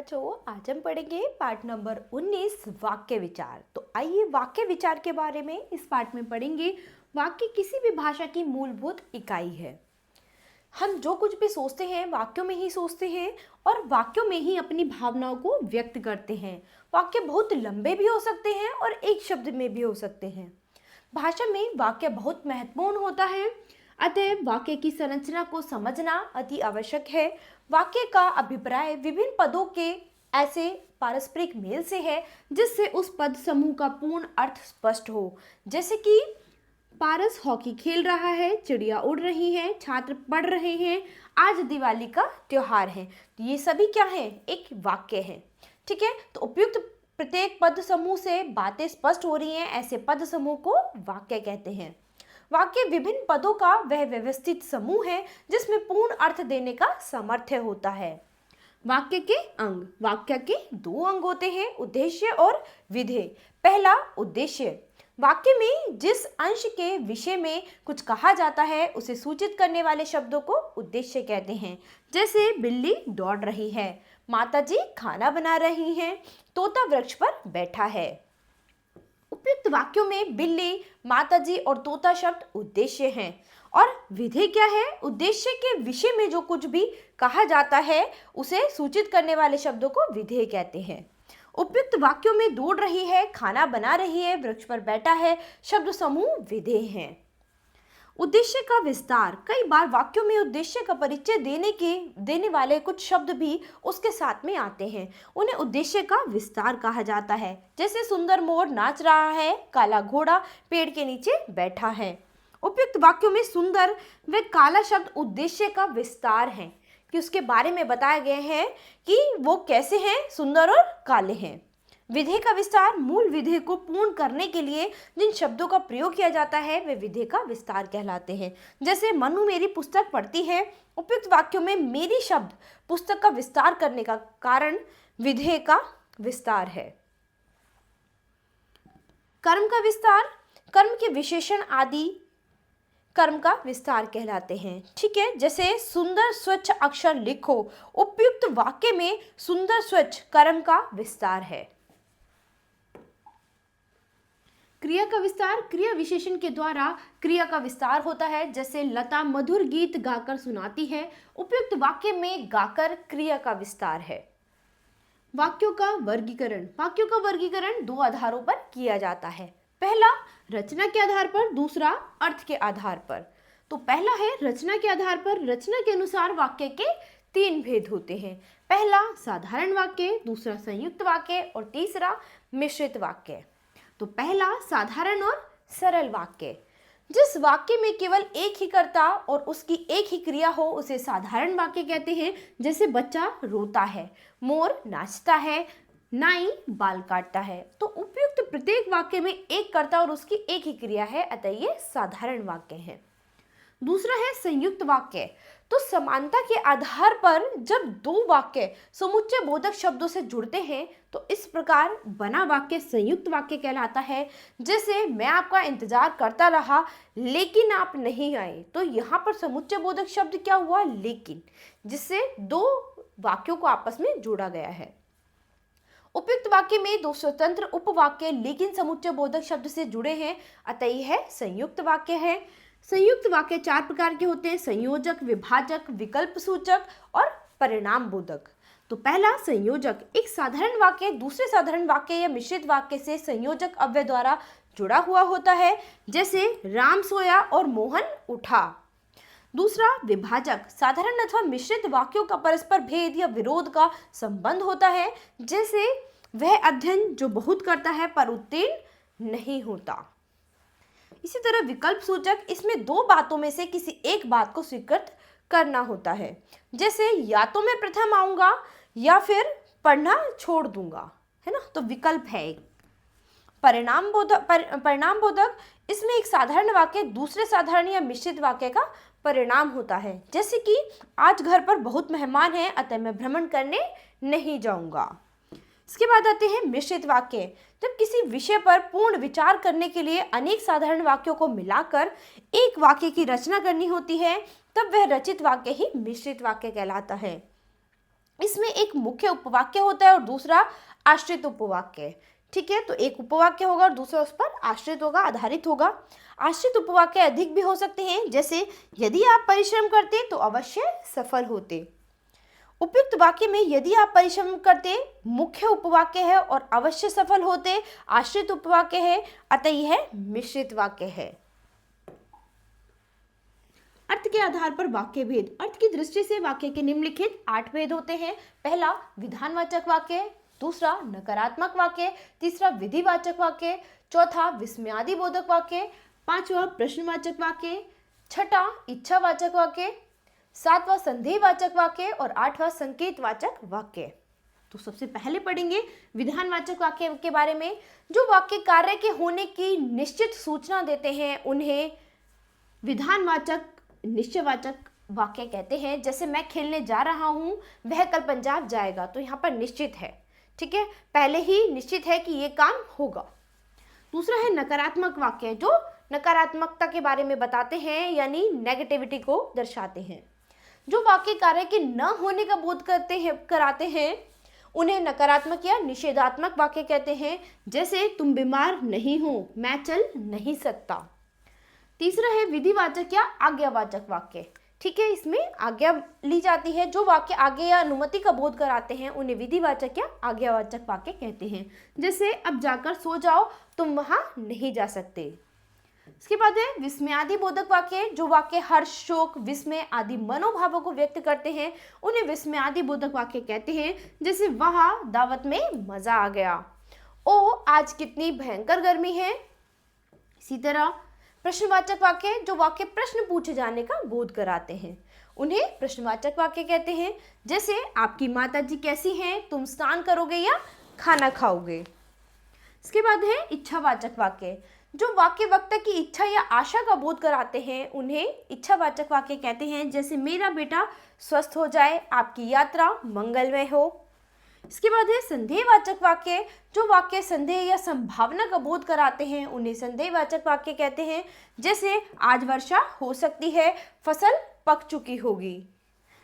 बच्चों, आज हम पढ़ेंगे पाठ नंबर 19 वाक्य विचार। तो आइए वाक्य विचार के बारे में इस पाठ में पढ़ेंगे। वाक्य किसी भी भाषा की मूलभूत इकाई है। हम जो कुछ भी सोचते हैं वाक्यों में ही सोचते हैं और वाक्यों में ही अपनी भावनाओं को व्यक्त करते हैं। वाक्य बहुत लंबे भी हो सकते हैं और एक शब्द में भी हो सकते हैं। भाषा में वाक्य बहुत महत्वपूर्ण होता है, अतः वाक्य की संरचना को समझना अति आवश्यक है। वाक्य का अभिप्राय विभिन्न पदों के ऐसे पारस्परिक मेल से है जिससे उस पद समूह का पूर्ण अर्थ स्पष्ट हो। जैसे कि पारस हॉकी खेल रहा है, चिड़िया उड़ रही है, छात्र पढ़ रहे हैं, आज दिवाली का त्योहार है। तो ये सभी क्या है? एक वाक्य है। ठीक है, तो उपयुक्त प्रत्येक पद समूह से बातें स्पष्ट हो रही हैं, ऐसे पद समूह को वाक्य कहते हैं। वाक्य विभिन्न पदों का वह व्यवस्थित समूह है जिसमें पूर्ण अर्थ देने का सामर्थ्य होता है। वाक्य के अंग, वाक्य के दो अंग होते हैं, उद्देश्य और विधेय। पहला, उद्देश्य। वाक्य में जिस अंश के विषय में कुछ कहा जाता है उसे सूचित करने वाले शब्दों को उद्देश्य कहते हैं। जैसे बिल्ली दौड़ रही है, माताजी खाना बना रही हैं, तोता वृक्ष पर बैठा है। उपयुक्त वाक्यों में बिल्ली, माताजी और तोता शब्द उद्देश्य हैं। और विधेय क्या है? उद्देश्य के विषय में जो कुछ भी कहा जाता है उसे सूचित करने वाले शब्दों को विधेय कहते हैं। उपयुक्त वाक्यों में दौड़ रही है, खाना बना रही है, वृक्ष पर बैठा है शब्द समूह विधेय हैं। उद्देश्य का विस्तार। कई बार वाक्यों में उद्देश्य का परिचय देने वाले कुछ शब्द भी उसके साथ में आते हैं, उन्हें उद्देश्य का विस्तार कहा जाता है। जैसे सुंदर मोर नाच रहा है, काला घोड़ा पेड़ के नीचे बैठा है। उपयुक्त वाक्यों में सुंदर व काला शब्द उद्देश्य का विस्तार है कि उसके बारे में बताया गया है कि वो कैसे हैं, सुंदर और काले हैं। विधेय का विस्तार। मूल विधेय को पूर्ण करने के लिए जिन शब्दों का प्रयोग किया जाता है वे विधेय का विस्तार कहलाते हैं। जैसे मनु मेरी पुस्तक पढ़ती है। उपयुक्त वाक्यों में मेरी शब्द पुस्तक का विस्तार करने का कारण विधेय का विस्तार है। कर्म का विस्तार। कर्म के विशेषण आदि कर्म का विस्तार कहलाते हैं। ठीक है, जैसे सुंदर स्वच्छ अक्षर लिखो। उपयुक्त वाक्य में सुंदर स्वच्छ कर्म का विस्तार है। क्रिया का विस्तार। क्रिया विशेषण के द्वारा क्रिया का विस्तार होता है। जैसे लता मधुर गीत गाकर सुनाती है। उपयुक्त वाक्य में गाकर क्रिया का विस्तार है। वाक्यों का वर्गीकरण। वाक्यों का वर्गीकरण दो आधारों पर किया जाता है। पहला, रचना के आधार पर, दूसरा अर्थ के आधार पर। तो पहला है रचना के आधार पर। रचना के अनुसार वाक्य के तीन भेद होते हैं। पहला साधारण वाक्य, दूसरा संयुक्त वाक्य और तीसरा मिश्रित वाक्य। तो पहला साधारण और सरल वाक्य। जिस वाक्य में केवल एक ही कर्ता और उसकी एक ही क्रिया हो उसे साधारण वाक्य कहते हैं। जैसे बच्चा रोता है, मोर नाचता है, नाई बाल काटता है। तो उपयुक्त प्रत्येक वाक्य में एक कर्ता और उसकी एक ही क्रिया है, अतः ये साधारण वाक्य है। दूसरा है संयुक्त वाक्य। तो समानता के आधार पर जब दो वाक्य समुच्चय बोधक शब्दों से जुड़ते हैं तो इस प्रकार बना वाक्य संयुक्त वाक्य कहलाता है। जैसे मैं आपका इंतजार करता रहा लेकिन आप नहीं आए। तो यहाँ पर समुच्चय बोधक शब्द क्या हुआ? लेकिन, जिससे दो वाक्यों को आपस में जोड़ा गया है। उपयुक्त वाक्य में दो स्वतंत्र उपवाक्य लेकिन समुच्चय बोधक शब्द से जुड़े हैं, अतः यह संयुक्त वाक्य है। संयुक्त वाक्य चार प्रकार के होते हैं: संयोजक, विभाजक, विकल्प सूचक और परिणाम बोधक। तो पहला संयोजक। एक साधारण वाक्य दूसरे साधारण वाक्य या मिश्रित वाक्य से संयोजक अव्यय द्वारा जुड़ा हुआ होता है। जैसे राम सोया और मोहन उठा। दूसरा विभाजक। साधारण अथवा मिश्रित वाक्यों का परस्पर भेद या विरोध का संबंध होता है। जैसे वह अध्ययन जो बहुत करता है पर उत्तीर्ण नहीं होता। इसी तरह विकल्प सूचक। इसमें दो बातों में से किसी एक बात को स्वीकृत करना होता है। जैसे या तो मैं प्रथम आऊंगा या फिर पढ़ना छोड़ दूंगा, है ना। तो विकल्प है एक। परिणाम बोधक। इसमें एक साधारण वाक्य दूसरे साधारण या मिश्रित वाक्य का परिणाम होता है। जैसे कि आज घर पर बहुत मेहमान हैं अतः मैं भ्रमण करने नहीं जाऊंगा। इसके बाद आते हैं मिश्रित वाक्य। जब किसी विषय पर पूर्ण विचार करने के लिए अनेक साधारण वाक्यों को मिलाकर एक वाक्य की रचना करनी होती है तब वह रचित वाक्य ही मिश्रित वाक्य कहलाता है। इसमें एक मुख्य उपवाक्य होता है और दूसरा आश्रित उपवाक्य। ठीक है, तो एक उपवाक्य होगा और दूसरा उस पर आश्रित होगा, आधारित होगा। आश्रित उपवाक्य अधिक भी हो सकते हैं, जैसे यदि आप परिश्रम करते तो अवश्य सफल होते। उपयुक्त वाक्य में यदि आप परिश्रम करते मुख्य उपवाक्य है और अवश्य सफल होते आश्रित उपवाक्य है, अतः यह मिश्रित वाक्य है। अर्थ के आधार पर वाक्य भेद। अर्थ की दृष्टि से वाक्य के निम्नलिखित 8 भेद होते हैं। पहला विधानवाचक वाक्य, दूसरा नकारात्मक वाक्य, तीसरा विधिवाचक वाक्य, चौथा विस्मयादिबोधक वाक्य, पांचवा प्रश्नवाचक वाक्य, छठा इच्छावाचक वाक्य, सातवां संदेहवाचक वाक्य और आठवां संकेतवाचक वाक्य। तो सबसे पहले पढ़ेंगे विधानवाचक वाक्य के बारे में। जो वाक्य कार्य के होने की निश्चित सूचना देते हैं उन्हें विधानवाचक निश्चयवाचक वाक्य कहते हैं। जैसे मैं खेलने जा रहा हूं, वह कल पंजाब जाएगा, तो यहाँ पर निश्चित है। ठीक है, पहले ही निश्चित है कि ये काम होगा। दूसरा है नकारात्मक वाक्य, जो नकारात्मकता के बारे में बताते हैं, यानी नेगेटिविटी को दर्शाते हैं। जो वाक्य कार्य के न होने का बोध कराते हैं उन्हें नकारात्मक या निषेधात्मक वाक्य कहते हैं। जैसे तुम बीमार नहीं हो, मैं चल नहीं सकता। तीसरा है विधिवाचक या आज्ञावाचक वाक्य। ठीक है, इसमें आज्ञा ली जाती है। जो वाक्य आज्ञा या अनुमति का बोध कराते हैं उन्हें विधिवाचक या आज्ञावाचक वाक्य कहते हैं। जैसे अब जाकर सो जाओ, तुम वहां नहीं जा सकते। इसके बाद है विस्मयादिबोधक वाक्य। जो वाक्य हर्ष, शोक, विस्मय आदि मनोभावों को व्यक्त करते हैं उन्हें विस्मयादिबोधक वाक्य कहते हैं। जैसे वहां दावत में मजा आ गया, ओ आज कितनी भयंकर गर्मी है। इसी तरह प्रश्नवाचक वाक्य, जो वाक्य प्रश्न पूछे जाने का बोध कराते हैं उन्हें प्रश्नवाचक वाक्य कहते हैं। जैसे आपकी माताजी कैसी हैं, तुम स्नान करोगे या खाना खाओगे। इसके बाद है इच्छावाचक वाक्य। जो वाक्य वक्ता की इच्छा या आशा का बोध कराते हैं उन्हें इच्छावाचक वाक्य कहते हैं। जैसे मेरा बेटा स्वस्थ हो जाए, आपकी यात्रा मंगलमय हो। इसके बाद है संदेहवाचक वाक्य। जो वाक्य संदेह या संभावना का बोध कराते हैं उन्हें संदेहवाचक वाक्य कहते हैं। जैसे आज वर्षा हो सकती है, फसल पक चुकी होगी।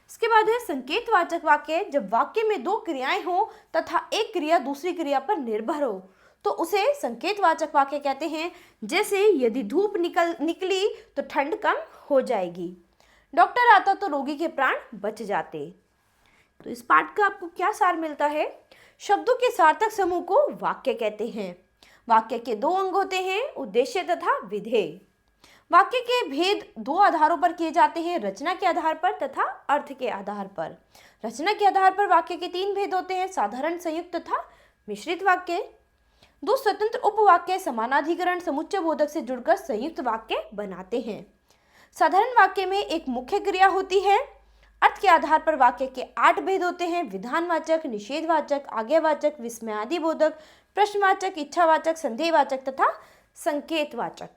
इसके बाद है संकेतवाचक वाक्य। जब वाक्य में दो क्रियाएं हो तथा एक क्रिया दूसरी क्रिया पर निर्भर हो तो उसे संकेतवाचक वाक्य कहते हैं। जैसे यदि धूप निकली तो ठंड कम हो जाएगी, डॉक्टर आता तो रोगी के प्राण बच जाते। तो इस पाठ का आपको क्या सार मिलता है? शब्दों के सार्थक समूह को वाक्य कहते हैं। वाक्य के दो अंग होते हैं, उद्देश्य तथा विधेय। वाक्य के भेद दो आधारों पर किए जाते हैं, रचना के आधार पर तथा अर्थ के आधार पर। रचना के आधार पर वाक्य के 3 भेद होते हैं, साधारण, संयुक्त तथा मिश्रित वाक्य। दो स्वतंत्र उपवाक्य समानाधिकरण समुच्चय बोधक से जुड़कर संयुक्त वाक्य बनाते हैं। साधारण वाक्य में एक मुख्य क्रिया होती है। अर्थ के आधार पर वाक्य के 8 भेद होते हैं, विधानवाचक, निषेधवाचक, आज्ञावाचक, विस्मयादिबोधक, प्रश्नवाचक, इच्छावाचक, संदेहवाचक तथा संकेतवाचक।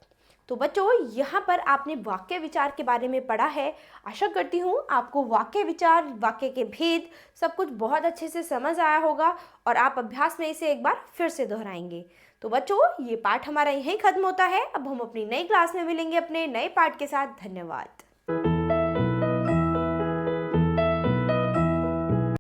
तो बच्चों, यहाँ पर आपने वाक्य विचार के बारे में पढ़ा है। आशा करती हूँ आपको वाक्य विचार, वाक्य के भेद सब कुछ बहुत अच्छे से समझ आया होगा और आप अभ्यास में इसे एक बार फिर से दोहराएंगे। तो बच्चों, ये पाठ हमारा यहीं खत्म होता है। अब हम अपनी नई क्लास में मिलेंगे अपने नए पाठ के साथ। धन्यवाद।